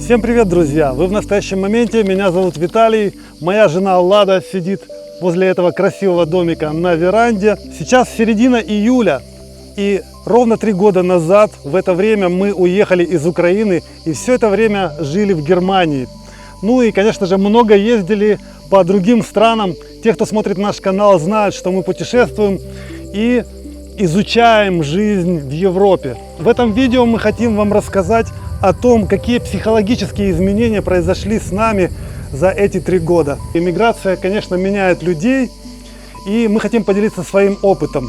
Всем привет, друзья! Вы в настоящем моменте, меня зовут Виталий, моя жена Лада сидит возле этого красивого домика на веранде. Сейчас середина июля, и ровно 3 года назад в это время мы уехали из Украины и все это время жили в Германии. Ну и, конечно же, много ездили по другим странам. Те, кто смотрит наш канал, знают, что мы путешествуем и изучаем жизнь в Европе. В этом видео мы хотим вам рассказать о том, какие психологические изменения произошли с нами за эти 3 года. Иммиграция, конечно, меняет людей, и мы хотим поделиться своим опытом.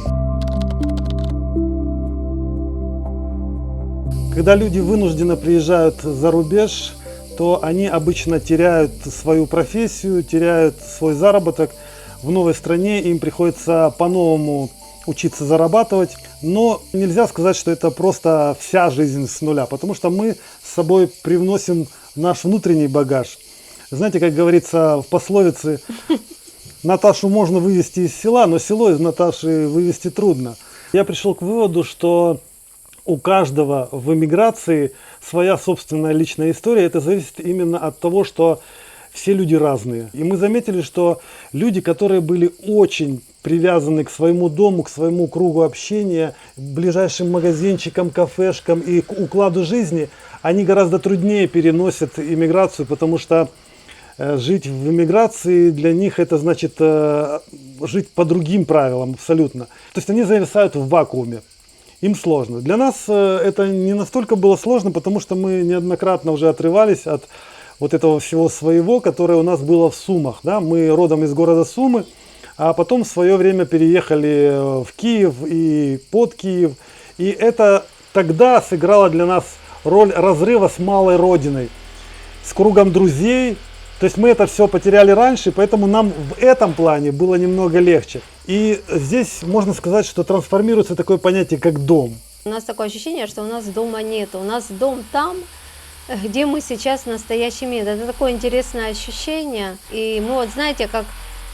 Когда люди вынужденно приезжают за рубеж, то они обычно теряют свою профессию, теряют свой заработок. В новой стране им приходится по-новому учиться зарабатывать, но нельзя сказать, что это просто вся жизнь с нуля, потому что мы с собой привносим наш внутренний багаж. Знаете, как говорится в пословице, Наташу можно вывести из села, но село из Наташи вывести трудно. Я пришел к выводу, что у каждого в эмиграции своя собственная личная история. Это зависит именно от того, что все люди разные. И мы заметили, что люди, которые были очень привязаны к своему дому, к своему кругу общения, ближайшим магазинчикам, кафешкам и к укладу жизни, они гораздо труднее переносят иммиграцию, потому что жить в эмиграции для них это значит жить по другим правилам абсолютно. То есть они зависают в вакууме. Им сложно. Для нас это не настолько было сложно, потому что мы неоднократно уже отрывались от вот этого всего своего, которое у нас было в Сумах. Да? Мы родом из города Сумы, а потом в свое время переехали в Киев и под Киев. И это тогда сыграло для нас роль разрыва с малой родиной, с кругом друзей. То есть мы это все потеряли раньше, поэтому нам в этом плане было немного легче. И здесь можно сказать, что трансформируется такое понятие, как дом. У нас такое ощущение, что у нас дома нет. У нас дом там, где мы сейчас в настоящий момент. Это такое интересное ощущение. И мы вот знаете, как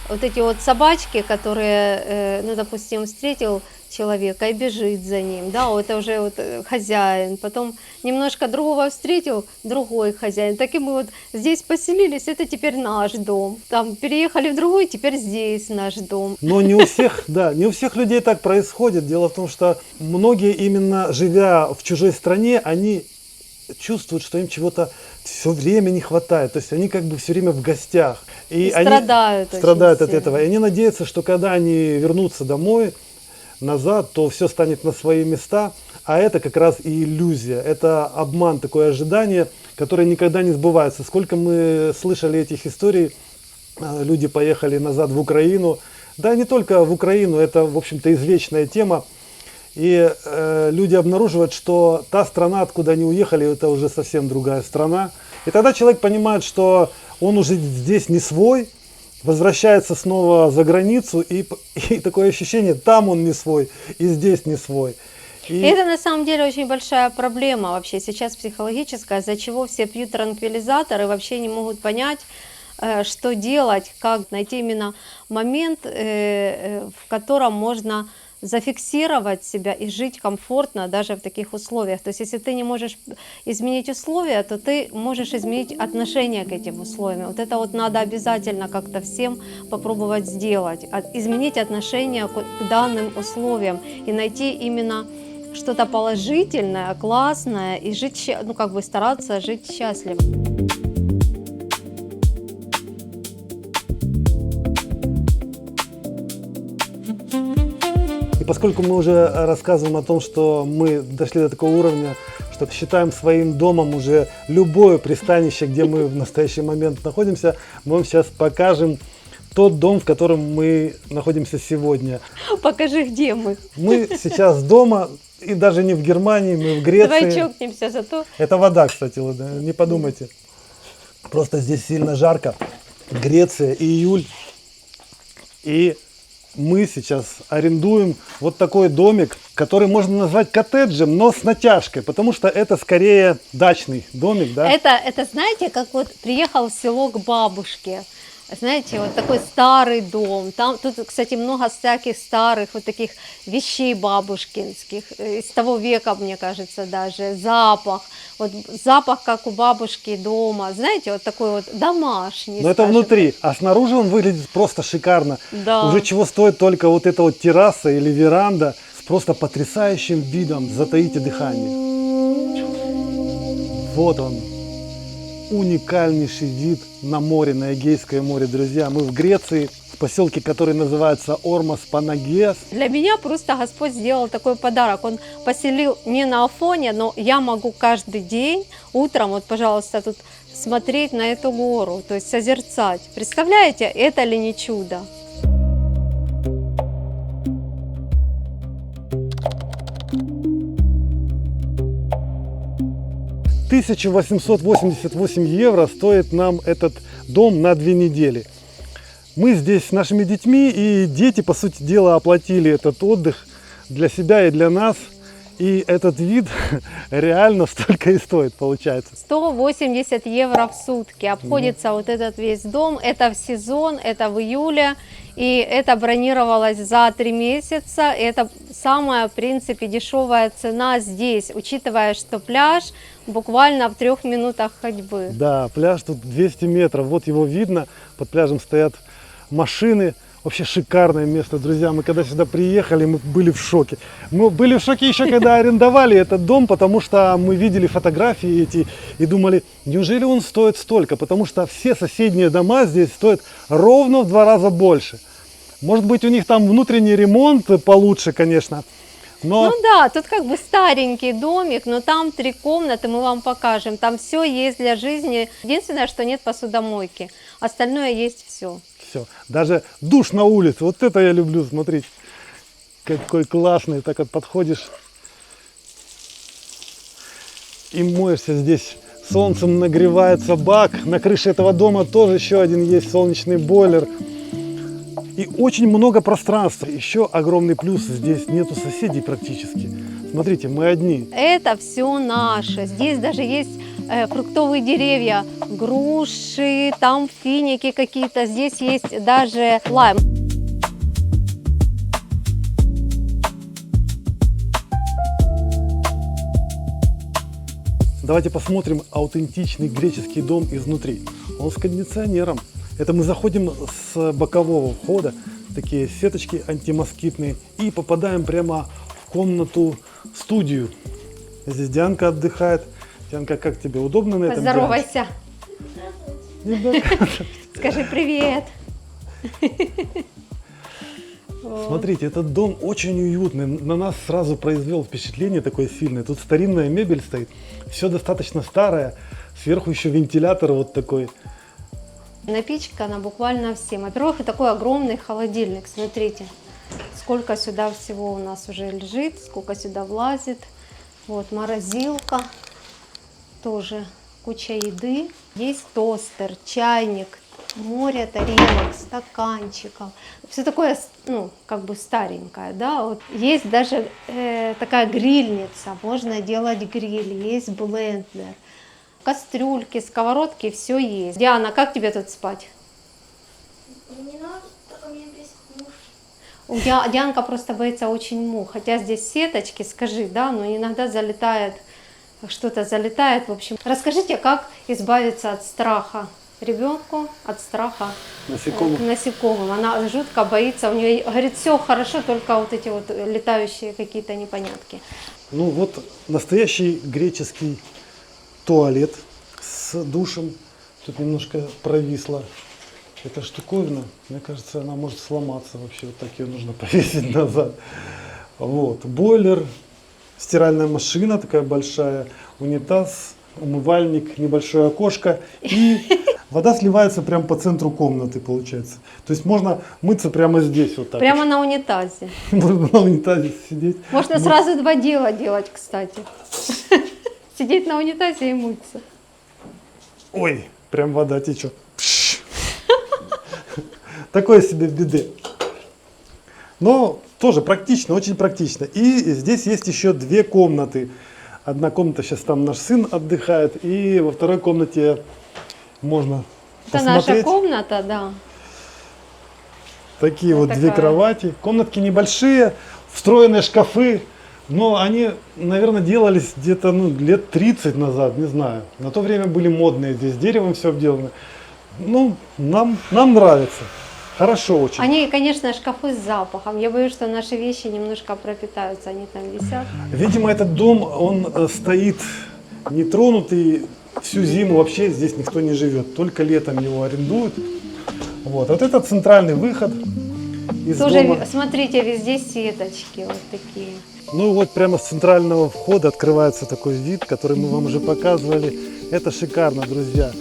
вот эти вот собачки, которые, ну, допустим, встретил человека и бежит за ним, да, вот это уже вот хозяин, потом немножко другого встретил, другой хозяин, так и мы вот здесь поселились, это теперь наш дом, там переехали в другой, теперь здесь наш дом. Но не у всех, да, не у всех людей так происходит. Дело в том, что многие, именно живя в чужой стране, они чувствуют, что им чего-то все время не хватает. То есть они как бы все время в гостях. И они страдают от этого. И они надеются, что когда они вернутся домой, назад, то все станет на свои места. А это как раз и иллюзия. Это обман, такое ожидание, которое никогда не сбывается. Сколько мы слышали этих историй, люди поехали назад в Украину. Да, не только в Украину, это, в общем-то, извечная тема. И люди обнаруживают, что та страна, откуда они уехали, это уже совсем другая страна. И тогда человек понимает, что он уже здесь не свой, возвращается снова за границу, и такое ощущение, там он не свой, и здесь не свой. И это на самом деле очень большая проблема вообще сейчас психологическая, из-за чего все пьют транквилизаторы, вообще не могут понять, что делать, как найти именно момент, в котором можно зафиксировать себя и жить комфортно даже в таких условиях. То есть если ты не можешь изменить условия, то ты можешь изменить отношение к этим условиям. Вот это вот надо обязательно как-то всем попробовать сделать. Изменить отношение к данным условиям и найти именно что-то положительное, классное и жить, ну как бы стараться жить счастливо. И поскольку мы уже рассказываем о том, что мы дошли до такого уровня, что считаем своим домом уже любое пристанище, где мы в настоящий момент находимся, мы вам сейчас покажем тот дом, в котором мы находимся сегодня. Покажи, где мы. Мы сейчас дома, и даже не в Германии, мы в Греции. Давай чокнемся за то. Это вода, кстати, не подумайте. Просто здесь сильно жарко. Греция, июль. И мы сейчас арендуем вот такой домик, который можно назвать коттеджем, но с натяжкой, потому что это скорее дачный домик, да? Это знаете, как вот приехал в село к бабушке, знаете, вот такой старый дом. Там, тут, кстати, много всяких старых вот таких вещей бабушкинских, из того века, мне кажется, даже. Запах, вот запах, как у бабушки дома, знаете, вот такой вот домашний. Но это скажем. внутри, а снаружи он выглядит просто шикарно. Да. Уже чего стоит только вот эта вот терраса или веранда с просто потрясающим видом, затаите дыхание. Вот он, уникальнейший вид на море, на Эгейское море, друзья. Мы в Греции, в поселке, который называется Ормос Панагиас. Для меня просто Господь сделал такой подарок. Он поселил не на Афоне, но я могу каждый день утром, вот, пожалуйста, тут смотреть на эту гору, то есть созерцать. Представляете, это ли не чудо? €1888 стоит нам этот дом на 2 недели. Мы здесь с нашими детьми, и дети, по сути дела, оплатили этот отдых для себя и для нас. И этот вид реально столько и стоит, получается. 180 евро в сутки обходится вот этот весь дом. Это в сезон, это в июле. И это бронировалось за 3 месяца. Это самая, в принципе, дешевая цена здесь, учитывая, что пляж буквально в 3 минутах ходьбы. Да, пляж тут 200 метров, вот его видно. Под пляжем стоят машины. Вообще шикарное место, друзья. Мы когда сюда приехали, мы были в шоке. Мы были в шоке еще, когда арендовали этот дом, потому что мы видели фотографии эти и думали, неужели он стоит столько? Потому что все соседние дома здесь стоят ровно в 2 раза больше. Может быть, у них там внутренний ремонт получше, конечно. Но... Ну да, тут как бы старенький домик, но там 3 комнаты, мы вам покажем. Там все есть для жизни. Единственное, что нет посудомойки. Остальное есть все. Все. Даже душ на улице. Вот это я люблю смотреть. Какой классный. Так вот подходишь и моешься здесь. Солнцем нагревается бак. На крыше этого дома тоже еще один есть солнечный бойлер. И очень много пространства. Еще огромный плюс. Здесь нету соседей практически. Смотрите, мы одни. Это все наше. Здесь даже есть фруктовые деревья, груши, там финики какие-то. Здесь есть даже лайм. Давайте посмотрим аутентичный греческий дом изнутри. Он с кондиционером. Это мы заходим с бокового входа, такие сеточки антимоскитные, и попадаем прямо в комнату-студию. Здесь Дианка отдыхает. Дианка, как тебе, удобно на этом? Поздоровайся. Дианке? Скажи привет. Смотрите, этот дом очень уютный. На нас сразу произвел впечатление такое сильное. Тут старинная мебель стоит. Все достаточно старое. Сверху еще вентилятор вот такой. Напичкана буквально всем. Во-первых, и такой огромный холодильник. Смотрите, сколько сюда всего у нас уже лежит, сколько сюда влазит. Вот морозилка, тоже куча еды. Есть тостер, чайник, море тарелок, стаканчиков. Все такое, ну, как бы старенькое, да. Вот. Есть даже такая грильница, можно делать гриль, есть блендер. Кастрюльки, сковородки, все есть. Диана, как тебе тут спать? Не надо, только меня бесит муж. Дианка просто боится очень мух. Хотя здесь сеточки, скажи, да, но иногда залетает, что-то залетает. В общем, расскажите, как избавиться от страха ребенку, от страха Насекомых. насекомым. Она жутко боится, у нее, говорит, все хорошо, только вот эти вот летающие какие-то непонятки. Ну вот настоящий греческий туалет с душем. Тут немножко провисла эта штуковина. Мне кажется, она может сломаться вообще. Вот так ее нужно повесить назад. Вот. Бойлер, стиральная машина такая большая, унитаз, умывальник, небольшое окошко. И вода сливается прямо по центру комнаты, получается. То есть можно мыться прямо здесь вот так. Прямо на унитазе. Можно на унитазе сидеть. Можно сразу 2 дела делать, кстати. Сидеть на унитазе и мыться. Ой, прям вода течет. Пш. Такое себе беды. Но тоже практично, очень практично. И здесь есть еще 2 комнаты. Одна комната, сейчас там наш сын отдыхает. И во второй комнате можно Это наша посмотреть. комната, да. Такие вот Вот две такая. кровати. Комнатки небольшие, встроенные шкафы. Но они, наверное, делались где-то лет 30 назад, не знаю. На то время были модные, здесь деревом все обделано. Ну, нам нравится. Хорошо очень. Они, конечно, шкафы с запахом. Я боюсь, что наши вещи немножко пропитаются, они там висят. Видимо, этот дом, он стоит нетронутый всю зиму, вообще здесь никто не живет, только летом его арендуют. Вот это центральный выход из Тоже, дома. смотрите, везде сеточки вот такие. Ну и вот прямо с центрального входа открывается такой вид, который мы вам уже показывали. Это шикарно, друзья.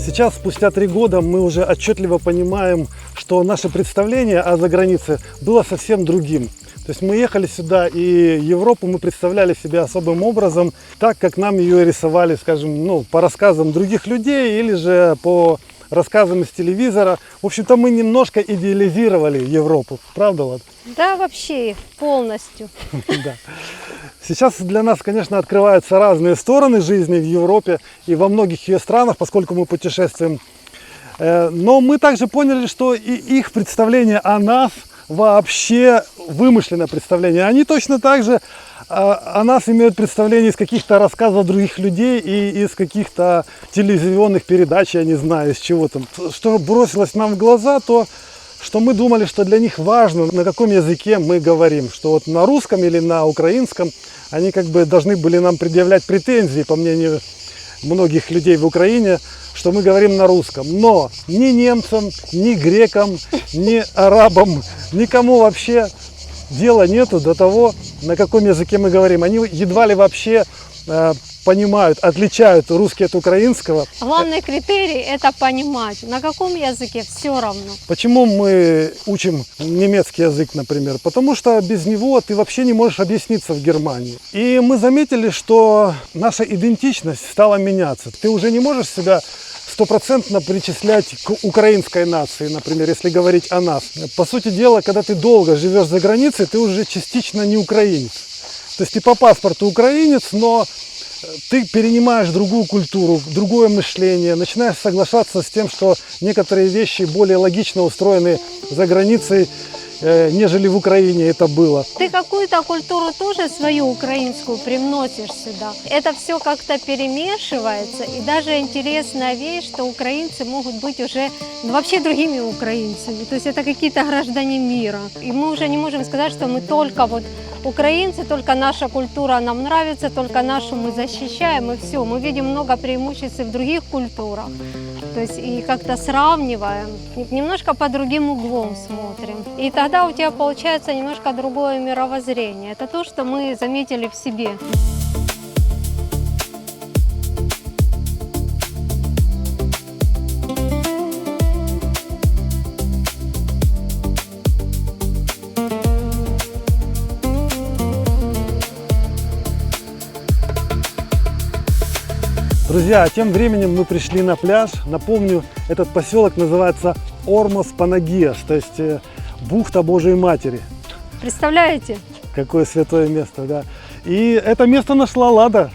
Сейчас, спустя 3 года, мы уже отчетливо понимаем, что наше представление о загранице было совсем другим. То есть мы ехали сюда, и Европу мы представляли себе особым образом, так как нам ее рисовали, скажем, по рассказам других людей или же по рассказам из телевизора. В общем-то, мы немножко идеализировали Европу, правда, Влад? Да, вообще полностью. Да. Сейчас для нас, конечно, открываются разные стороны жизни в Европе и во многих ее странах, поскольку мы путешествуем. Но мы также поняли, что и их представление о нас вообще вымышленное представление. Они точно так же о нас имеют представление из каких-то рассказов других людей и из каких-то телевизионных передач, я не знаю, из чего там. Что бросилось нам в глаза, то что мы думали, что для них важно, на каком языке мы говорим. Что вот на русском или на украинском они как бы должны были нам предъявлять претензии, по мнению многих людей в Украине, что мы говорим на русском. Но ни немцам, ни грекам, ни арабам, никому вообще дела нету до того, на каком языке мы говорим. Они едва ли вообще понимают, отличают русский от украинского. Главный критерий – это понимать, на каком языке все равно. Почему мы учим немецкий язык, например? Потому что без него ты вообще не можешь объясниться в Германии. И мы заметили, что наша идентичность стала меняться. Ты уже не можешь себя стопроцентно причислять к украинской нации, например, если говорить о нас. По сути дела, когда ты долго живешь за границей, ты уже частично не украинец. То есть ты по паспорту украинец, но ты перенимаешь другую культуру, другое мышление, начинаешь соглашаться с тем, что некоторые вещи более логично устроены за границей, нежели в Украине это было. Ты какую-то культуру тоже свою украинскую привносишь сюда. Это все как-то перемешивается. И даже интересная вещь, что украинцы могут быть уже вообще другими украинцами. То есть это какие-то граждане мира. И мы уже не можем сказать, что мы только вот украинцы, только наша культура нам нравится, только нашу мы защищаем, и все. Мы видим много преимуществ и в других культурах. То есть и как-то сравниваем, немножко под другим углом смотрим. И тогда у тебя получается немножко другое мировоззрение. Это то, что мы заметили в себе. Друзья, а тем временем мы пришли на пляж. Напомню, этот поселок называется Ормос-Панагиас, то есть бухта Божией Матери. Представляете? Какое святое место, да. И это место нашла Лада.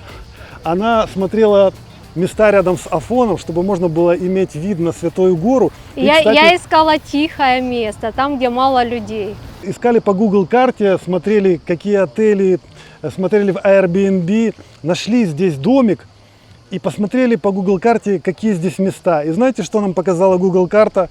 Она смотрела места рядом с Афоном, чтобы можно было иметь вид на Святую Гору. И, Я кстати, искала тихое место, там, где мало людей. искали по Google карте, смотрели, какие отели, смотрели в Airbnb, нашли здесь домик и посмотрели по Google карте, какие здесь места. И знаете, что нам показала Google карта?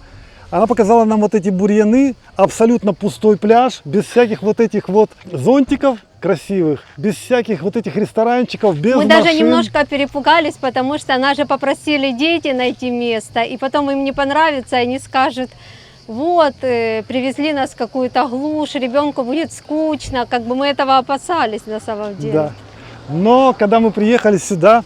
Она показала нам вот эти бурьяны, абсолютно пустой пляж, без всяких вот этих вот зонтиков красивых, без всяких вот этих ресторанчиков, без Мы машин. даже немножко перепугались, потому что нас же попросили дети найти место, и потом им не понравится, и они скажут: вот, привезли нас в какую-то глушь, ребенку будет скучно, как бы мы этого опасались на самом деле. Да. Но когда мы приехали сюда,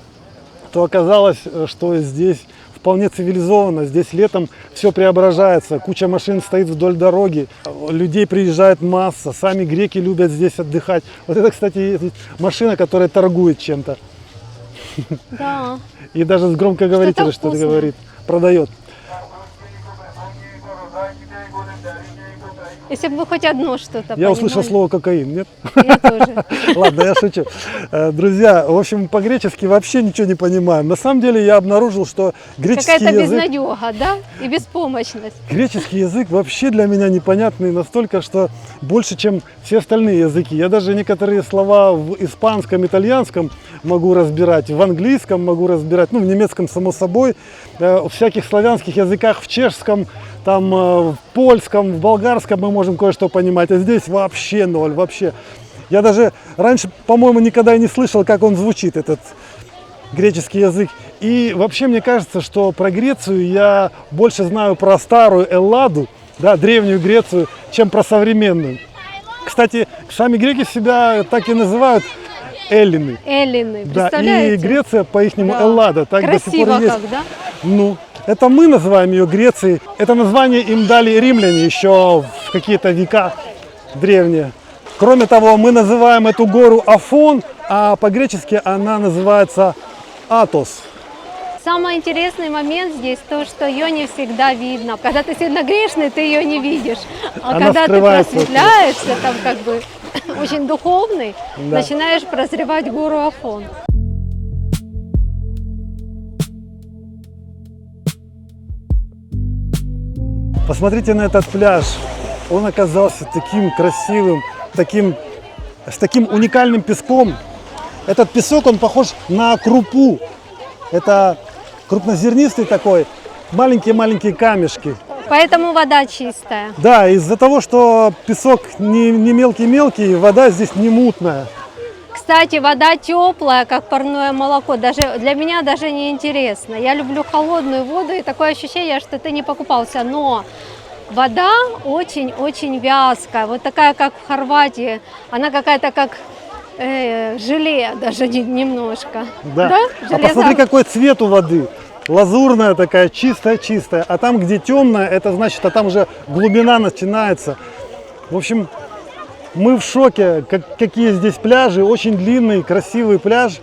то оказалось, что здесь вполне цивилизованно. Здесь летом все преображается, куча машин стоит вдоль дороги, людей приезжает масса, сами греки любят здесь отдыхать. Вот это, кстати, машина, которая торгует чем-то. Да. И даже с громкоговорителя что-то вкусное. говорит, продает. Если бы вы хоть одно что-то Я услышал понимали. слово кокаин, нет? Я тоже. Ладно, я шучу. Друзья, в общем, по-гречески вообще ничего не понимаем. На самом деле я обнаружил, что греческий Какая-то язык... безнадега, да? И беспомощность. Греческий язык вообще для меня непонятный настолько, что больше, чем все остальные языки. Я даже некоторые слова в испанском, итальянском могу разбирать, в английском могу разбирать, ну, в немецком, само собой, в всяких славянских языках, в чешском, там, в польском, в болгарском мы можем кое-что понимать, а здесь вообще ноль, вообще. Я даже раньше, по-моему, никогда и не слышал, как он звучит, этот греческий язык. И вообще мне кажется, что про Грецию я больше знаю про старую Элладу, да, древнюю Грецию, чем про современную. Кстати, сами греки себя так и называют эллины. Эллины, Да, представляете? и Греция по-ихнему Да. Эллада. Так до сих Красиво пор есть. как, да? Ну, это мы называем ее Грецией. Это название им дали римляне еще в какие-то века древние. Кроме того, мы называем эту гору Афон, а по-гречески она называется Атос. Самый интересный момент здесь то, что ее не всегда видно. Когда ты сильно грешный, ты ее не видишь. А Она когда ты скрывается от просветляешься, там как бы очень духовный, Да. начинаешь прозревать гору Афон. Посмотрите на этот пляж. Он оказался таким красивым, с таким уникальным песком. Этот песок, он похож на крупу. Это крупнозернистый такой, маленькие-маленькие камешки. Поэтому вода чистая. Да, из-за того, что песок не мелкий-мелкий, вода здесь не мутная. Кстати, вода теплая, как парное молоко. Даже для меня даже не интересно. Я люблю холодную воду, и такое ощущение, что ты не покупался. Но вода очень-очень вязкая. Вот такая, как в Хорватии. Она какая-то как желе, даже немножко. Да. А посмотри, какой цвет у воды. Лазурная такая, чистая-чистая. А там, где темная, это значит, а там уже глубина начинается. В общем, мы в шоке, какие здесь пляжи. Очень длинный, красивый пляж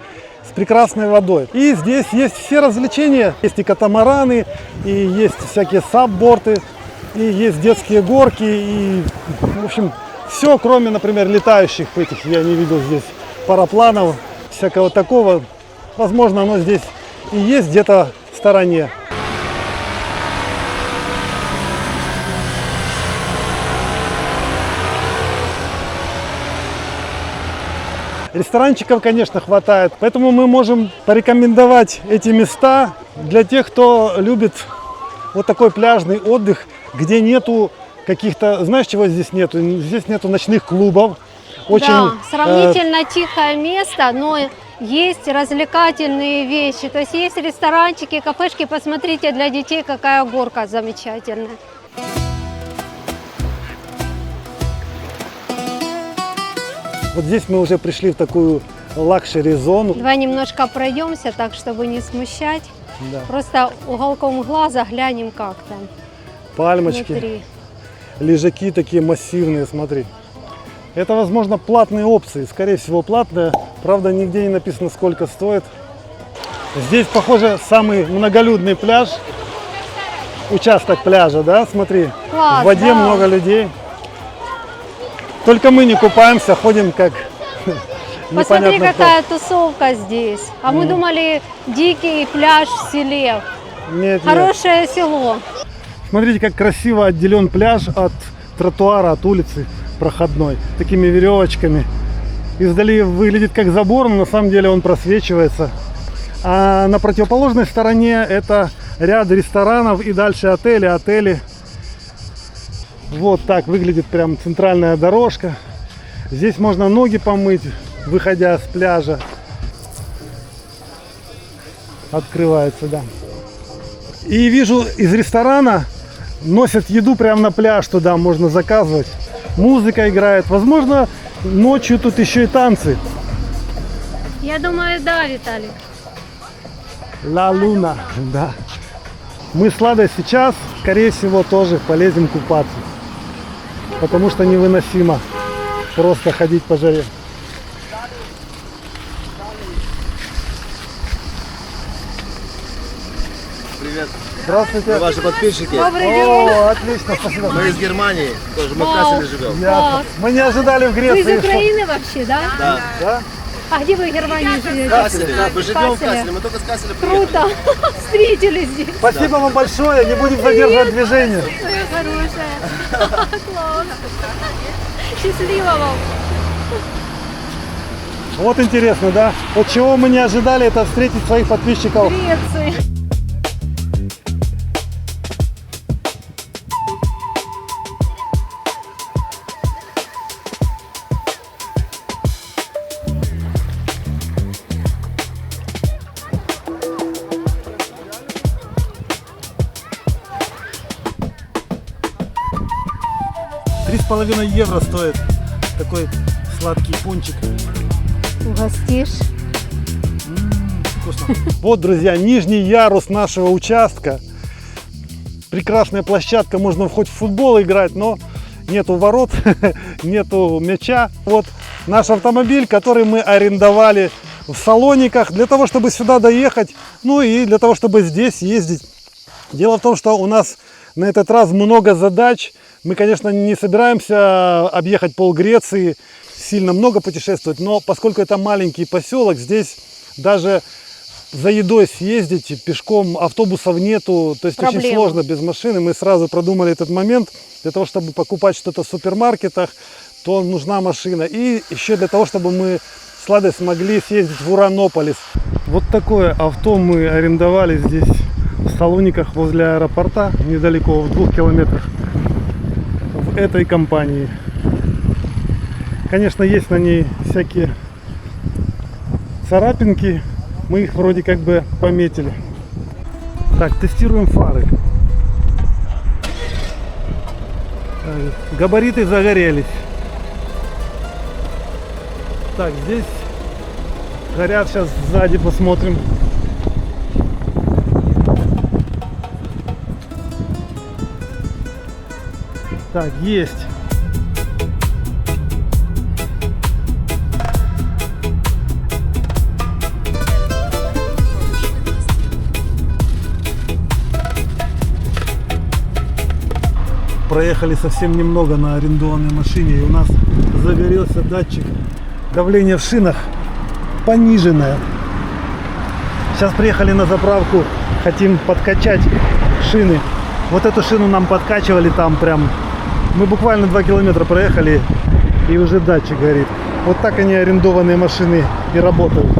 с прекрасной водой. И здесь есть все развлечения. Есть и катамараны, и есть всякие сабборты, и есть детские горки. И, в общем, все, кроме, например, летающих этих, я не видел здесь парапланов, всякого такого. Возможно, оно здесь и есть где-то в стороне. Ресторанчиков, конечно, хватает, поэтому мы можем порекомендовать эти места для тех, кто любит вот такой пляжный отдых, где нету каких-то, знаешь, чего здесь нету? Здесь нету ночных клубов. Очень, да, сравнительно тихое место, но есть развлекательные вещи. То есть есть ресторанчики, кафешки. Посмотрите, для детей какая горка замечательная. Вот здесь мы уже пришли в такую лакшери-зону. Давай немножко пройдемся, так, чтобы не смущать. Да. Просто уголком глаза глянем, как там Пальмочки, внутри. лежаки такие массивные, смотри. Это, возможно, платные опции, скорее всего, платные. Правда, нигде не написано, сколько стоит. Здесь, похоже, самый многолюдный пляж. Участок пляжа, да, смотри. Класс, в воде да. много людей. Только мы не купаемся, ходим как Посмотри, непонятно кто. какая тусовка здесь. А мы думали, дикий пляж в селе. Нет, нет. Хорошее село. Смотрите, как красиво отделен пляж от тротуара, от улицы проходной. Такими веревочками. Издали выглядит как забор, но на самом деле он просвечивается. А на противоположной стороне это ряд ресторанов и дальше отели. Вот так выглядит прям центральная дорожка. Здесь можно ноги помыть, выходя с пляжа. Открывается, да. И вижу, из ресторана носят еду прямо на пляж, туда можно заказывать. Музыка играет. Возможно, ночью тут еще и танцы. Я думаю, да, Виталик. Ла Луна, да. Мы с Ладой сейчас, скорее всего, тоже полезем купаться. Потому что невыносимо просто ходить по жаре. Привет. Здравствуйте. Мы ваши подписчики. Добрый день. О, отлично, спасибо. Мы из Германии. Тоже мы в Вау. Касселе живем. Ясно. Мы не ожидали в Вы Греции. из Украины вообще, да? Да. Да? А где вы в Германии В живете? Касселе. Мы живем в Касселе. Касселе. Мы только с Касселя приехали. Круто! Встретились здесь. Спасибо вам большое, не будем задерживать движение. Какое хорошее. Класс. Счастливо вам. Вот интересно, да? Вот чего мы не ожидали, это встретить своих подписчиков. Греции. Три с половиной евро стоит такой сладкий пончик. Угостишь? Вкусно. Вот, друзья, нижний ярус нашего участка. Прекрасная площадка, можно хоть в футбол играть, но нету ворот, нету мяча. Вот наш автомобиль, который мы арендовали в Салониках для того, чтобы сюда доехать, ну и для того, чтобы здесь ездить. Дело в том, что у нас на этот раз много задач. Мы, конечно, не собираемся объехать пол Греции, сильно много путешествовать, но поскольку это маленький поселок, здесь даже за едой съездить пешком, автобусов нету, то есть очень Проблема. сложно без машины. Мы сразу продумали этот момент. Для того, чтобы покупать что-то в супермаркетах, то нужна машина. И еще для того, чтобы мы с Ладой смогли съездить в Уранополис. Вот такое авто мы арендовали здесь в Салониках возле аэропорта, недалеко, в 2 километрах, в этой компании. Конечно, есть на ней всякие царапинки, мы их вроде как бы пометили. Так, тестируем фары. Габариты загорелись. Так, здесь горят, сейчас сзади посмотрим. Так, есть. Проехали совсем немного на арендованной машине, и у нас загорелся датчик давления в шинах пониженное. Сейчас приехали на заправку, хотим подкачать шины. Вот эту шину нам подкачивали там прям. Мы буквально 2 километра проехали, и уже датчик горит. Вот так они, арендованные машины, и работают.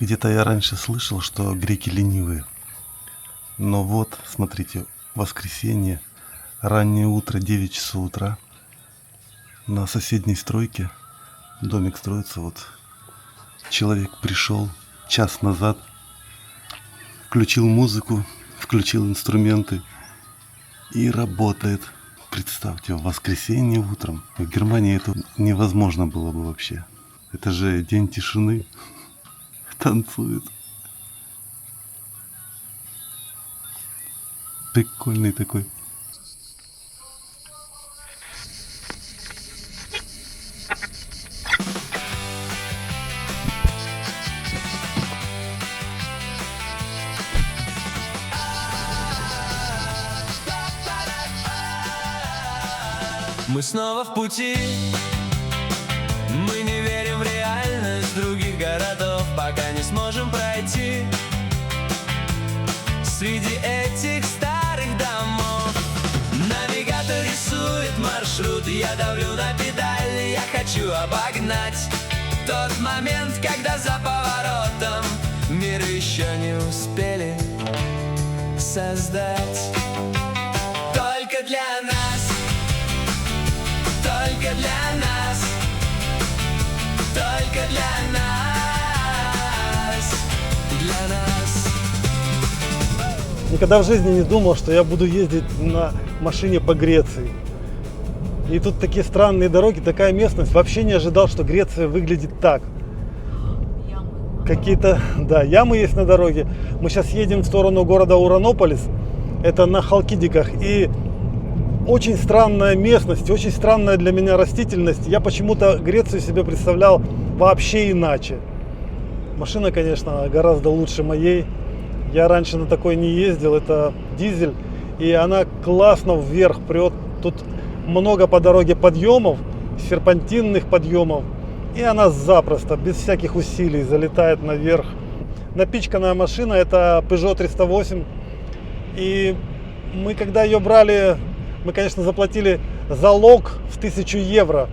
Где-то я раньше слышал, что греки ленивые. Но вот, смотрите, воскресенье, раннее утро, 9 часов утра. На соседней стройке, домик строится, вот человек пришел час назад, включил музыку, включил инструменты и работает. Представьте, в воскресенье утром. В Германии это невозможно было бы вообще. Это же день тишины. Танцует. Прикольный такой. Мы снова в пути. Мы не верим в реальность других городов, пока не сможем пройти среди этих старых домов. Навигатор рисует маршрут, я давлю на педаль, я хочу обогнать тот момент, когда за поворотом мир еще не успели создать. Только для нас, только для нас, только для нас. никогда в жизни не думал, что я буду ездить на машине по Греции. И тут такие странные дороги, такая местность. Вообще не ожидал, что Греция выглядит так. Какие-то, да, ямы есть на дороге. Мы сейчас едем в сторону города Уранополис. Это на Халкидиках. И очень странная местность, очень странная для меня растительность. Я почему-то Грецию себе представлял вообще иначе. Машина, конечно, гораздо лучше моей. Я раньше на такой не ездил. Это дизель. И она классно вверх прет. Тут много по дороге подъемов, серпантинных подъемов. И она запросто, без всяких усилий, залетает наверх. Напичканная машина, это Peugeot 308. И мы, когда ее брали, мы, конечно, заплатили залог в 1000 евро.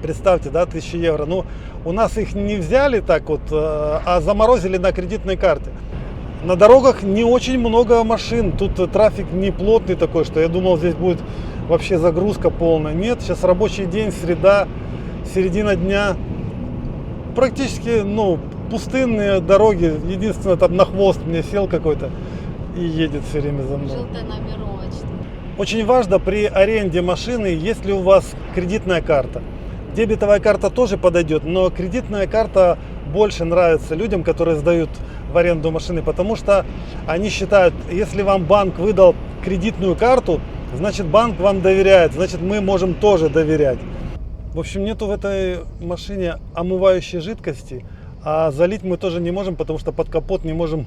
Представьте, да, 1000 евро. Ну, у нас их не взяли так вот, а заморозили на кредитной карте. На дорогах не очень много машин. Тут трафик не плотный такой, что я думал, здесь будет вообще загрузка полная. Нет, сейчас рабочий день, среда, середина дня. Практически, ну, пустынные дороги. Единственное, там на хвост мне сел какой-то и едет все время за мной. Желтонумеровочный. Очень важно при аренде машины, есть ли у вас кредитная карта. Дебетовая карта тоже подойдет, но кредитная карта больше нравится людям, которые сдают в аренду машины, потому что они считают, если вам банк выдал кредитную карту, значит банк вам доверяет, значит мы можем тоже доверять. В общем, нету в этой машине омывающей жидкости, а залить мы тоже не можем, потому что под капот не можем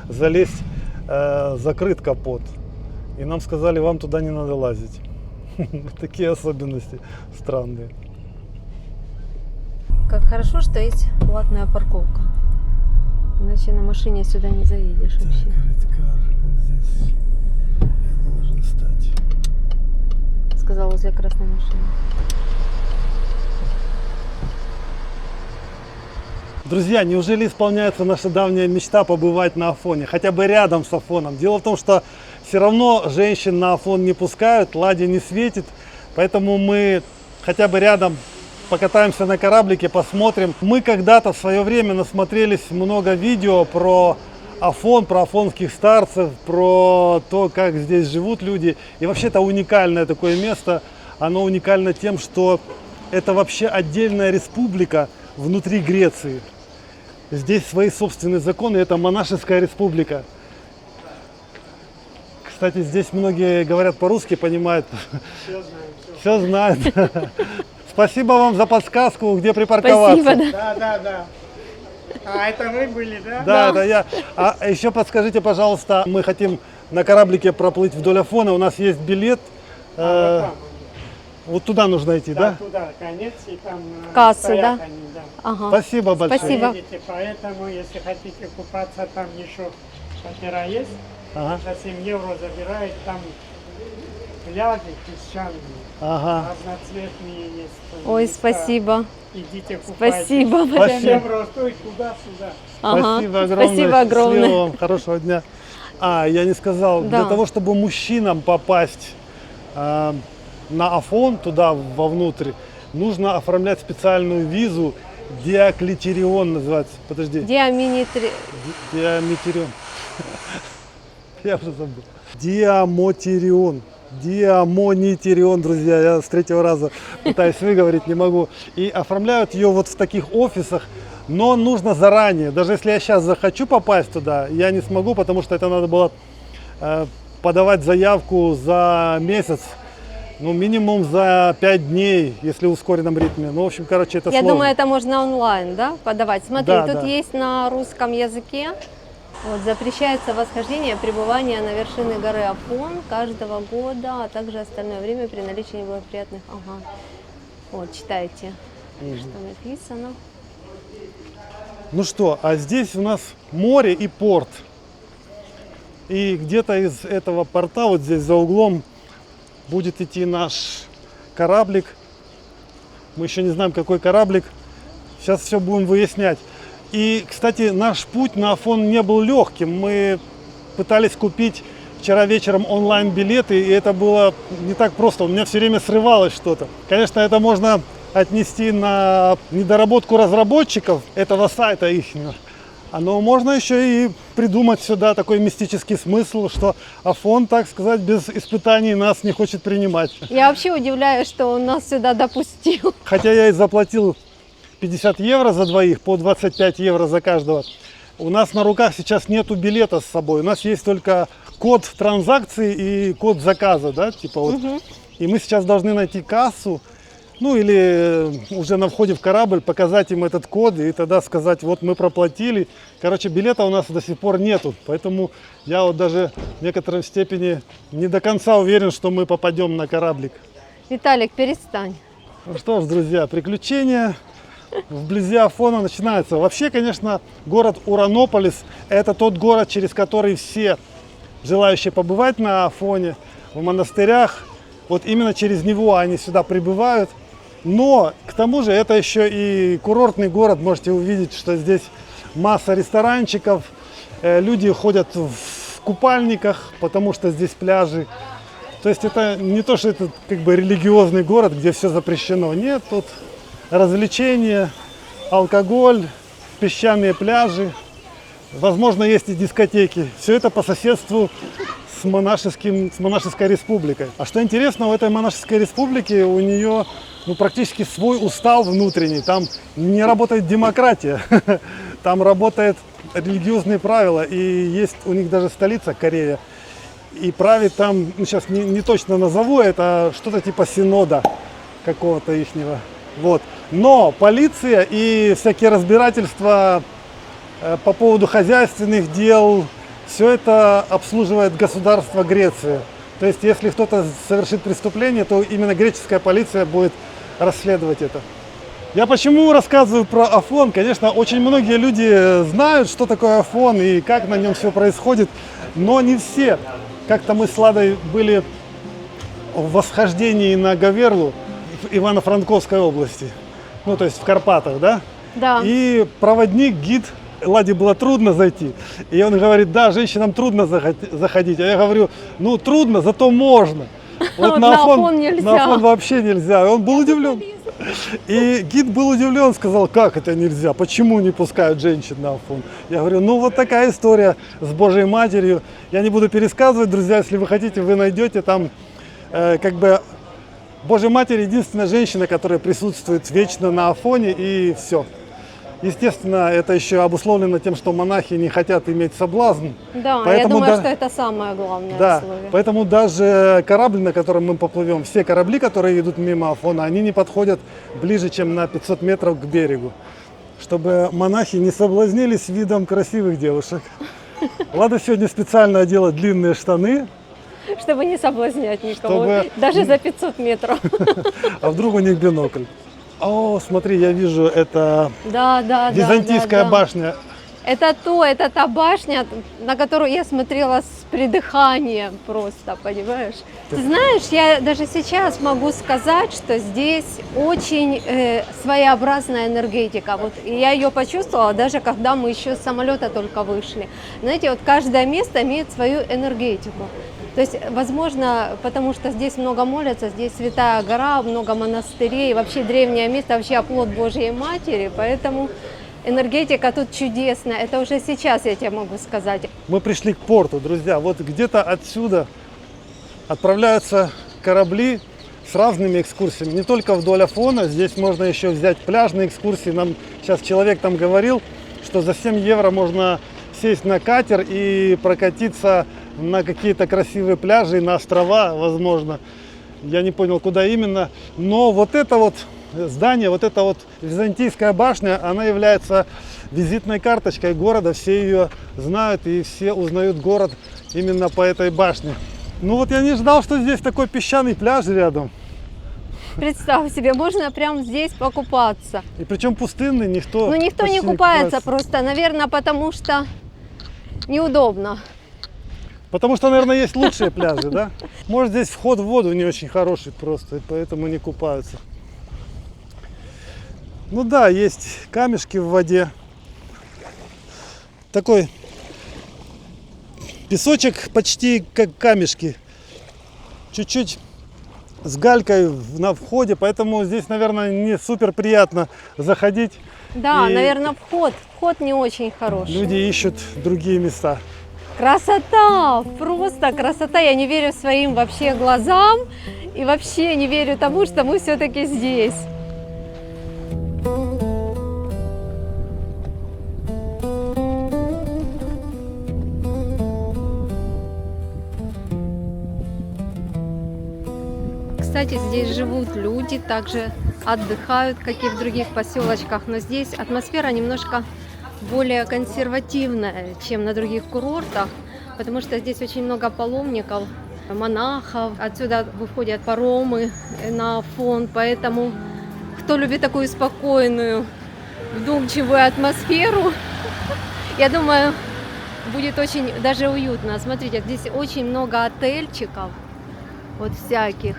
залезть, закрыт капот. И нам сказали, вам туда не надо лазить. Такие особенности странные. Как хорошо, что есть платная парковка. Иначе на машине сюда не заедешь вообще. Здесь должен стать. Сказал, возле красной машины. Друзья, неужели исполняется наша давняя мечта побывать на Афоне? Хотя бы рядом с Афоном. Дело в том, что все равно женщин на Афон не пускают, ладья не светит. Поэтому мы хотя бы рядом покатаемся на кораблике, посмотрим. Мы когда-то в свое время насмотрелись много видео про Афон, про афонских старцев, про то, как здесь живут люди. И вообще это уникальное такое место. Оно уникально тем, что это вообще отдельная республика внутри Греции. Здесь свои собственные законы, это монашеская республика. Кстати, здесь многие говорят по-русски, понимают. Все знают. Спасибо вам за подсказку, где припарковаться. Спасибо, да. Да. А это вы были, да? Да, это я. А еще подскажите, пожалуйста, мы хотим на кораблике проплыть вдоль Афона, у нас есть билет. Вот туда нужно идти, да? Туда конец и там Кассу, стоят да? они, да. Ага. Спасибо большое. Спасибо. Видите, поэтому, если хотите купаться, там еще шатера есть. Ага. За 7 евро забирают, там пляжи песчаные, Ага. разноцветные есть. Ой, места. спасибо. Идите купайтесь. Спасибо. Спасибо. 7 евро стоит туда-сюда. Ага. Спасибо огромное. Спасибо огромное. Счастливо вам, хорошего дня. Я не сказал, Да. для того, чтобы мужчинам попасть на Афон, туда вовнутрь, нужно оформлять специальную визу. Диоклитерион называется. Подожди. Диаметрион. Я уже забыл. Диамотирион. Диамонитерион, друзья. Я с третьего раза пытаюсь выговорить, не могу. И оформляют ее вот в таких офисах. Но нужно заранее. Даже если я сейчас захочу попасть туда, я не смогу, потому что это надо было подавать заявку за месяц. Ну, минимум за 5 дней, если в ускоренном ритме. Ну, в общем, короче, это Я сложно. думаю, это можно онлайн, да, подавать. Смотри, Да, тут да. есть на русском языке. Вот, запрещается восхождение, пребывание на вершине горы Афон каждого года, а также остальное время при наличии неблагоприятных. Ага. Вот, читайте, что написано. Ну что, а здесь у нас море и порт. И где-то из этого порта, вот здесь за углом, будет идти наш кораблик. Мы еще не знаем, какой кораблик. Сейчас все будем выяснять. И, кстати, наш путь на Афон не был легким. Мы пытались купить вчера вечером онлайн-билеты, и это было не так просто. У меня все время срывалось что-то. Конечно, это можно отнести на недоработку разработчиков этого сайта их. Но можно еще и придумать сюда такой мистический смысл, что Афон, так сказать, без испытаний нас не хочет принимать. Я вообще удивляюсь, что он нас сюда допустил. Хотя я и заплатил 50 евро за двоих, по 25 евро за каждого. У нас на руках сейчас нету билета с собой. У нас есть только код транзакции и код заказа, да, типа вот. И мы сейчас должны найти кассу, ну или уже на входе в корабль показать им этот код и тогда сказать, вот мы проплатили. Короче, билета у нас до сих пор нету, поэтому я вот даже в некоторой степени не до конца уверен, что мы попадем на кораблик. Виталик, перестань. Ну что ж, друзья, приключения вблизи Афона начинаются. Вообще, конечно, город Уранополис – это тот город, через который все желающие побывать на Афоне, в монастырях, вот именно через него они сюда прибывают. Но, к тому же, это еще и курортный город. Можете увидеть, что здесь масса ресторанчиков. Люди ходят в купальниках, потому что здесь пляжи. То есть это не то, что это как бы религиозный город, где все запрещено. Нет, тут развлечения, алкоголь, песчаные пляжи. Возможно, есть и дискотеки. Все это по соседству с монашеской республикой. А что интересно, в этой монашеской республике у нее практически свой устав внутренний. Там не работает демократия, там работают религиозные правила. И есть у них даже столица Корея. И правит там, сейчас не точно назову, это что-то типа синода какого-то ихнего. Вот. Но полиция и всякие разбирательства по поводу хозяйственных дел, все это обслуживает государство Греции. То есть, если кто-то совершит преступление, то именно греческая полиция будет расследовать это. Я почему рассказываю про Афон? Конечно, очень многие люди знают, что такое Афон и как на нем все происходит, но не все. Как-то мы с Ладой были в восхождении на Говерлу в Ивано-Франковской области, ну то есть в Карпатах, да? Да. И проводник, гид, Ладе было трудно зайти. И он говорит, да, женщинам трудно заходить. А я говорю, ну трудно, зато можно. Вот на Афон нельзя. На Афон вообще нельзя. И он был удивлен. И гид был удивлен, сказал, как это нельзя, почему не пускают женщин на Афон. Я говорю, ну вот такая история с Божьей Матерью. Я не буду пересказывать, друзья, если вы хотите, вы найдете там как бы Божья Матерь единственная женщина, которая присутствует вечно на Афоне, и все. Естественно, это еще обусловлено тем, что монахи не хотят иметь соблазн. Да, поэтому я думаю, что это самое главное условие. Поэтому даже корабль, на котором мы поплывем, все корабли, которые идут мимо Афона, они не подходят ближе, чем на 500 метров к берегу, чтобы монахи не соблазнились видом красивых девушек. Лада сегодня специально одела длинные штаны. Чтобы не соблазнять никого, даже за 500 метров. А вдруг у них бинокль? О, смотри, я вижу, это Византийская башня. Это та башня, на которую я смотрела с придыханием просто, понимаешь? Ты знаешь, я даже сейчас могу сказать, что здесь очень своеобразная энергетика. Вот я ее почувствовала, даже когда мы еще с самолета только вышли. Знаете, вот каждое место имеет свою энергетику. То есть, возможно, потому что здесь много молятся, здесь Святая гора, много монастырей, вообще древнее место, вообще оплот Божьей Матери, поэтому энергетика тут чудесная. Это уже сейчас я тебе могу сказать. Мы пришли к порту, друзья. Вот где-то отсюда отправляются корабли с разными экскурсиями. Не только вдоль Афона, здесь можно еще взять пляжные экскурсии. Нам сейчас человек там говорил, что за 7 евро можно сесть на катер и прокатиться на какие-то красивые пляжи, на острова, возможно. Я не понял, куда именно. Но вот это вот здание, вот эта вот Византийская башня, она является визитной карточкой города. Все ее знают и все узнают город именно по этой башне. Ну вот я не ждал, что здесь такой песчаный пляж рядом. Представь себе, можно прямо здесь покупаться. И причем пустынный, никто... Ну никто не купается просто, наверное, потому что неудобно. Потому что, наверное, есть лучшие пляжи, да? Может, здесь вход в воду не очень хороший просто, и поэтому не купаются. Ну да, есть камешки в воде. Такой песочек почти как камешки. Чуть-чуть с галькой на входе, поэтому здесь, наверное, не супер приятно заходить. Да, И наверное, вход не очень хороший. Люди ищут другие места. Красота! Просто красота! Я не верю своим вообще глазам и вообще не верю тому, что мы все-таки здесь. Кстати, здесь живут люди, также отдыхают, как и в других поселочках, но здесь атмосфера немножко более консервативная, чем на других курортах, потому что здесь очень много паломников, монахов, отсюда выходят паромы на фон, поэтому кто любит такую спокойную, вдумчивую атмосферу, я думаю, будет очень даже уютно. Смотрите, здесь очень много отельчиков, вот всяких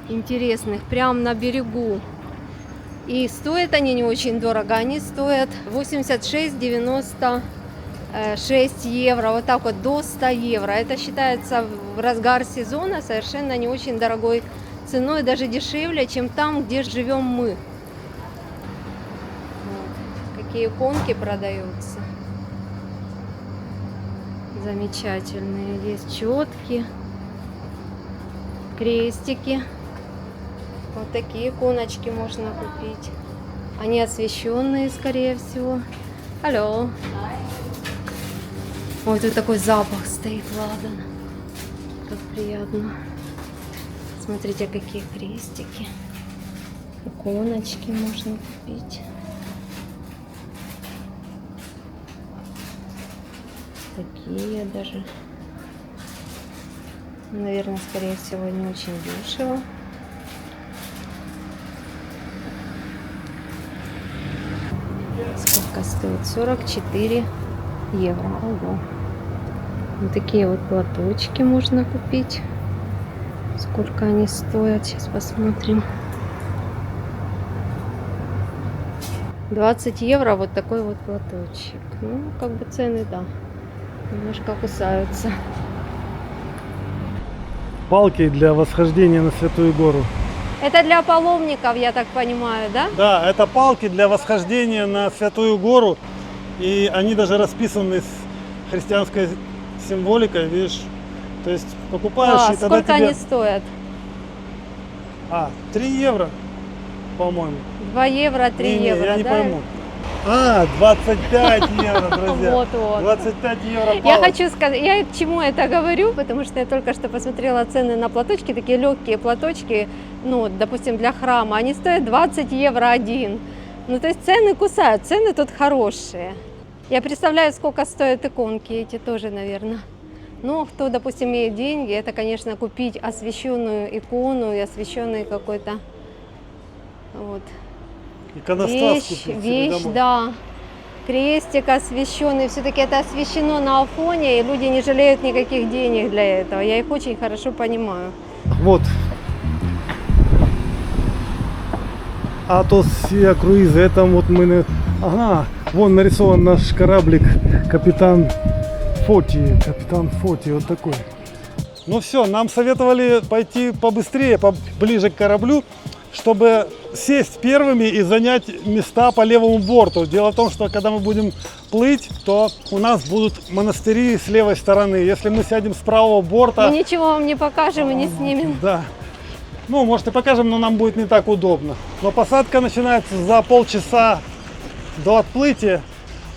интересных, прямо на берегу. И стоят они не очень дорого, они стоят 86-96 евро, вот так вот до 100 евро. Это считается в разгар сезона совершенно не очень дорогой ценой, даже дешевле, чем там, где живем мы. Вот. Какие иконки продаются. Замечательные. Есть четки, крестики. Вот такие иконочки можно купить. Они освещенные, скорее всего. Алло. Ой, тут такой запах стоит, ладно. Как приятно. Смотрите, какие крестики. Иконочки можно купить. Такие даже. Наверное, скорее всего, не очень дешево. Сколько стоит? 44 евро. Ого. Вот такие вот платочки можно купить. Сколько они стоят? Сейчас посмотрим. 20 евро вот такой вот платочек. Ну, как бы цены, да, немножко кусаются. Палки для восхождения на Святую Гору. Это для паломников, я так понимаю, да? Да, это палки для восхождения на Святую Гору. И они даже расписаны с христианской символикой, видишь. То есть покупаешь, и тогда сколько тебе... они стоят? 3 евро, по-моему. 2 евро, 3 евро, я не да? пойму. 25 евро, друзья. Вот-вот. 25 евро Я палок. хочу сказать, я к чему это говорю, потому что я только что посмотрела цены на платочки, такие легкие платочки, ну, допустим, для храма, они стоят 20 евро один. Ну, то есть цены кусают, цены тут хорошие. Я представляю, сколько стоят иконки эти тоже, наверное. Ну, кто, допустим, имеет деньги, это, конечно, купить освященную икону и освященный какой-то вот Иконостас купить себе вещь, домой. да. Крестик освященный, все-таки это освящено на Афоне, и люди не жалеют никаких денег для этого. Я их очень хорошо понимаю. Вот. Атос Сия Круиза. Это вот мы... Ага, вон нарисован наш кораблик Капитан Фоти. Капитан Фоти, вот такой. Ну все, нам советовали пойти побыстрее, поближе к кораблю, чтобы сесть первыми и занять места по левому борту. Дело в том, что когда мы будем плыть, то у нас будут монастыри с левой стороны. Если мы сядем с правого борта... Мы ничего вам не покажем и не снимем. Да. Ну, может и покажем, но нам будет не так удобно. Но посадка начинается за полчаса до отплытия.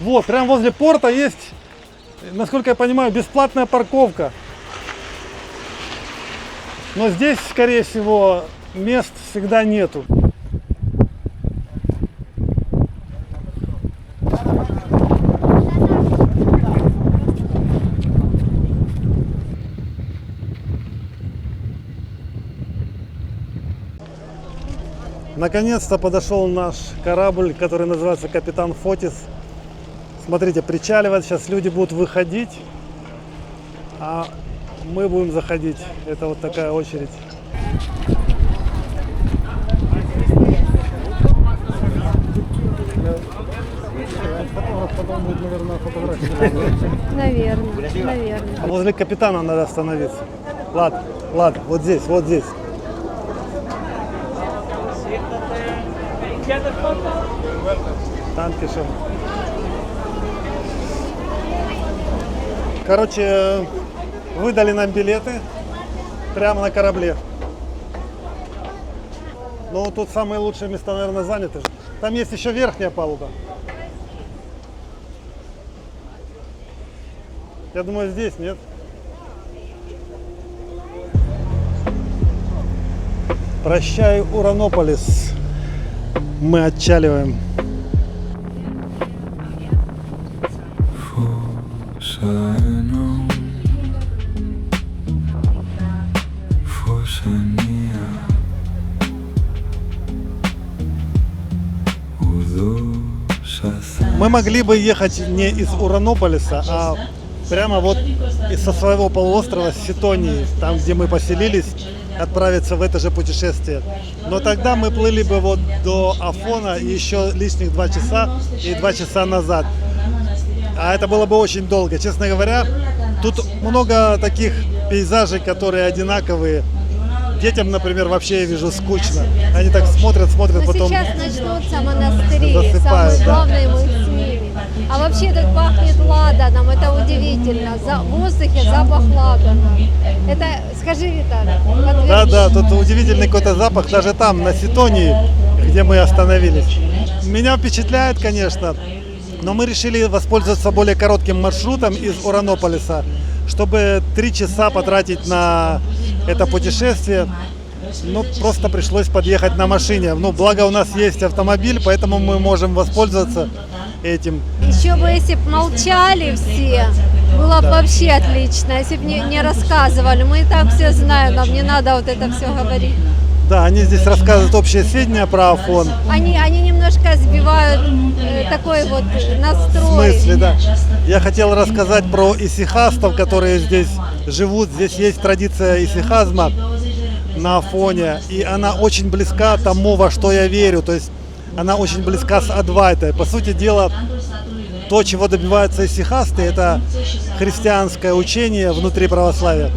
Вот, прямо возле порта есть, насколько я понимаю, бесплатная парковка. Но здесь, скорее всего, мест всегда нету. Наконец-то подошел наш корабль, который называется Капитан Фотис. Смотрите, причаливает, сейчас люди будут выходить, а мы будем заходить. Это вот такая очередь. Потом будет, наверное, фотография. Наверное. Возле капитана надо остановиться. Ладно, вот здесь, вот здесь. Dankeschön. Короче, выдали нам билеты прямо на корабле. Ну, тут самые лучшие места, наверное, заняты. Там есть еще верхняя палуба. Я думаю, здесь нет. Прощай, Уранополис. Мы отчаливаем. Мы могли бы ехать не из Уранополиса, а прямо вот со своего полуострова, с Ситонии, там, где мы поселились, отправиться в это же путешествие. Но тогда мы плыли бы вот до Афона еще лишних 2 часа и 2 часа назад. А это было бы очень долго. Честно говоря, тут много таких пейзажей, которые одинаковые. Детям, например, вообще я вижу скучно. Они так смотрят, Но потом сейчас начнутся монастыри, засыпают, самое да. главное мы с ними. А вообще тут пахнет ладаном, это удивительно. В воздухе запах ладана. Это, скажи, Виталий, подтверди. Да, тут удивительный какой-то запах, даже там, на Ситонии, где мы остановились. Меня впечатляет, конечно, но мы решили воспользоваться более коротким маршрутом из Уранополиса, чтобы 3 часа потратить на это путешествие. Ну, просто пришлось подъехать на машине. Ну, благо у нас есть автомобиль, поэтому мы можем воспользоваться этим. Еще бы, если бы молчали все, было бы вообще отлично, если бы не рассказывали. Мы и так все знаем, нам не надо вот это все говорить. Да, они здесь рассказывают общие сведения про Афон. Они немножко сбивают такой вот В настрой. смысле, да. Я хотел рассказать про исихастов, которые здесь живут. Здесь есть традиция исихазма на Афоне, и она очень близка тому, во что я верю. То есть она очень близка с Адвайтой. По сути дела, то, чего добиваются исихасты, это христианское учение внутри православия.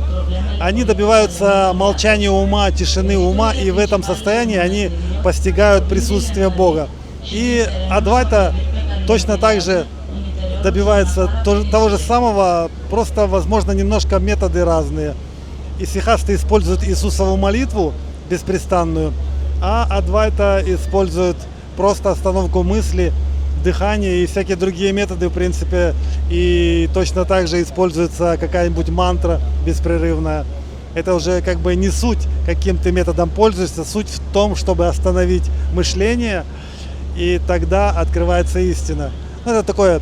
Они добиваются молчания ума, тишины ума, и в этом состоянии они постигают присутствие Бога. И Адвайта точно так же добивается того же самого, просто, возможно, немножко методы разные. Исихасты используют Иисусову молитву беспрестанную, а Адвайта использует просто остановку мысли, дыхание и всякие другие методы, в принципе, и точно так же используется какая-нибудь мантра беспрерывная. Это уже как бы не суть, каким ты методом пользуешься, суть в том, чтобы остановить мышление, и тогда открывается истина. Ну, это такое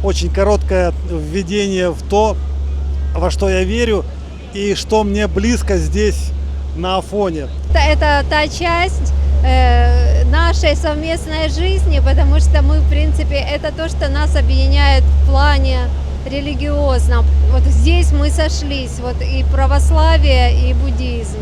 очень короткое введение в то, во что я верю и что мне близко здесь, на Афоне. Это та часть нашей совместной жизни, потому что мы, в принципе, это то, что нас объединяет в плане религиозном. Вот здесь мы сошлись, вот и православие, и буддизм.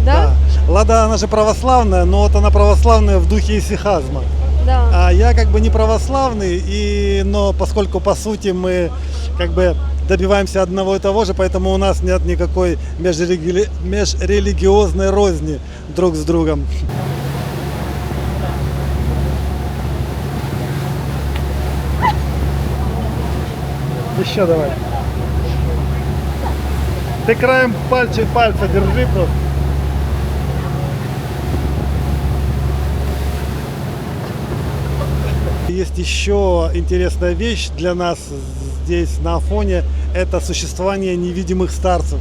Да? Лада, она же православная, но вот она православная в духе исихазма. Да. А я как бы не православный, но поскольку по сути мы как бы добиваемся одного и того же, поэтому у нас нет никакой межрелигиозной розни друг с другом. Еще давай. Ты краем пальца держи просто. Есть еще интересная вещь для нас здесь на Афоне. Это существование невидимых старцев.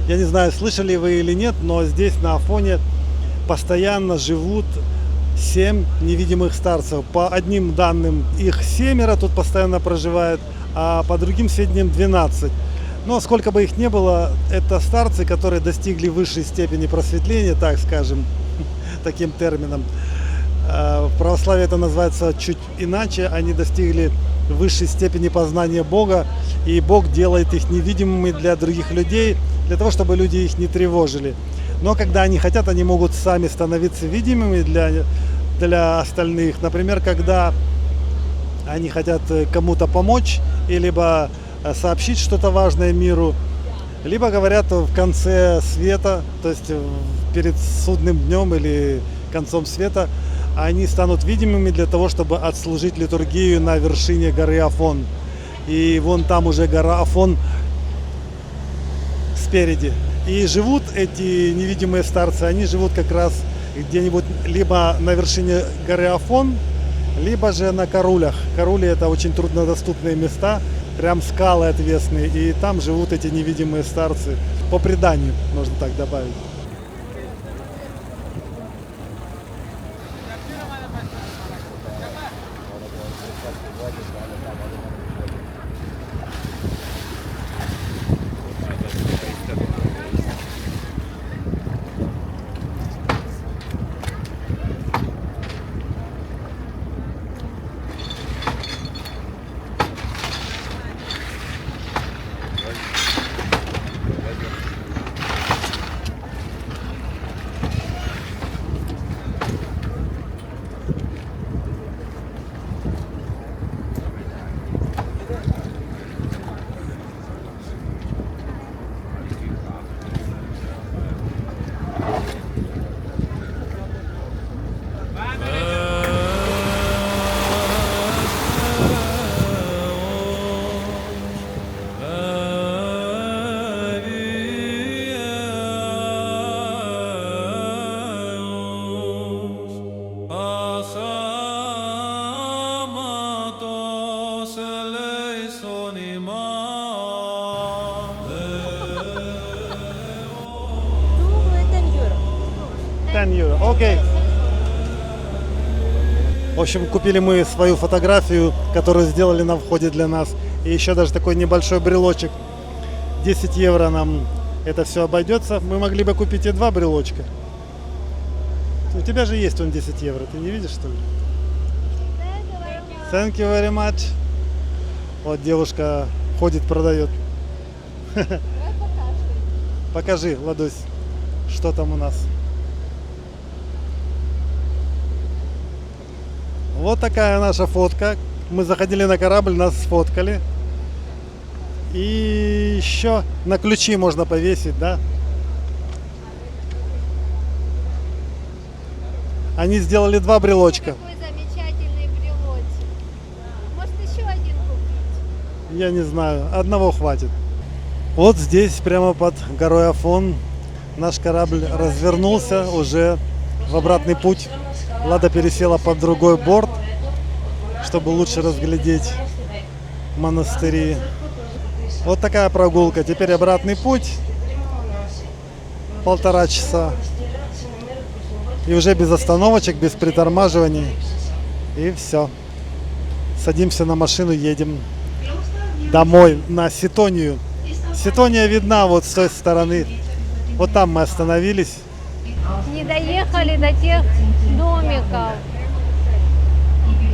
Я не знаю, слышали вы или нет, но здесь на Афоне постоянно живут 7 невидимых старцев. По одним данным их 7 тут постоянно проживает, а по другим сведениям 12. Но сколько бы их ни было, это старцы, которые достигли высшей степени просветления, так скажем, таким термином. В православии это называется чуть иначе. Они достигли высшей степени познания Бога, и Бог делает их невидимыми для других людей, для того, чтобы люди их не тревожили. Но когда они хотят, они могут сами становиться видимыми для остальных. Например, когда они хотят кому-то помочь, и либо сообщить что-то важное миру, либо говорят в конце света, то есть перед судным днем или концом света, они станут видимыми для того, чтобы отслужить литургию на вершине горы Афон. И вон там уже гора Афон спереди. И живут эти невидимые старцы, они живут как раз где-нибудь либо на вершине горы Афон, либо же на Карулях. Карули — это очень труднодоступные места, прям скалы отвесные, и там живут эти невидимые старцы. По преданию, можно так добавить. Окей. В общем, купили мы свою фотографию, которую сделали на входе для нас. И еще даже такой небольшой брелочек. 10 евро нам это все обойдется. Мы могли бы купить и 2 брелочка. У тебя же есть он 10 евро, ты не видишь, что ли? Thank you very much. Вот девушка ходит, продает. Покажи, Ладусь, что там у нас. Вот такая наша фотка. Мы заходили на корабль, нас сфоткали. И еще на ключи можно повесить, да? Они сделали 2 брелочка. Какой замечательный брелочек. Может, еще один купить? Я не знаю, одного хватит. Вот здесь, прямо под горой Афон, наш корабль развернулся уже в обратный путь. Лада пересела под другой борт, чтобы лучше разглядеть монастыри. Вот такая прогулка. Теперь обратный путь. 1,5 часа. И уже без остановочек, без притормаживаний. И все. Садимся на машину, едем домой, на Ситонию. Ситония видна вот с той стороны. Вот там мы остановились. Не доехали до тех домиков.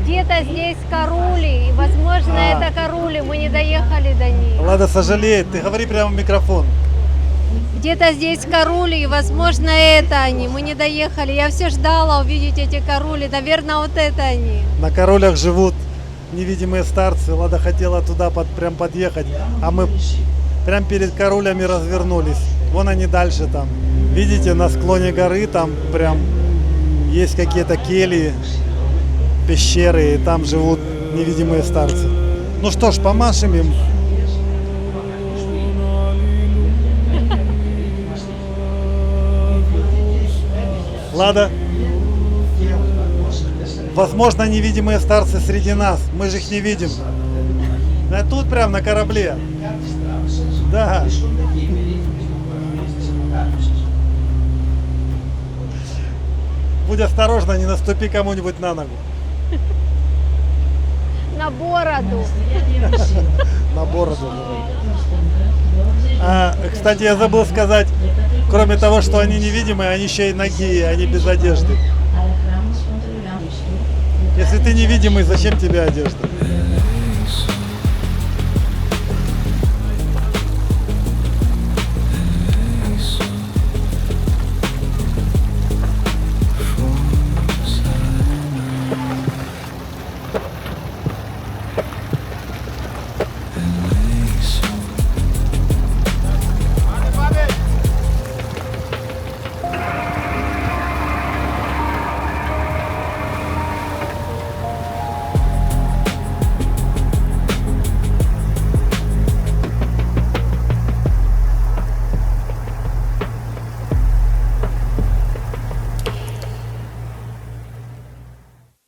Где-то здесь Карули, и, возможно, это Карули, мы не доехали до них. Лада сожалеет, ты говори прямо в микрофон. Где-то здесь Карули, и, возможно, это они, мы не доехали. Я все ждала увидеть эти Карули, наверное, вот это они. На Карулях живут невидимые старцы. Лада хотела туда прям подъехать, а мы прям перед Карулями развернулись. Вон они дальше там. Видите, на склоне горы там прям есть какие-то кельи, пещеры, и там живут невидимые старцы. Ну что ж, помашем им. Лада, возможно, невидимые старцы среди нас, мы же их не видим. А тут прям на корабле. Да. Будь осторожна, не наступи кому-нибудь на ногу. На бороду. На бороду. Кстати, я забыл сказать, кроме того, что они невидимые, они еще и нагие, они без одежды. Если ты невидимый, зачем тебе одежда?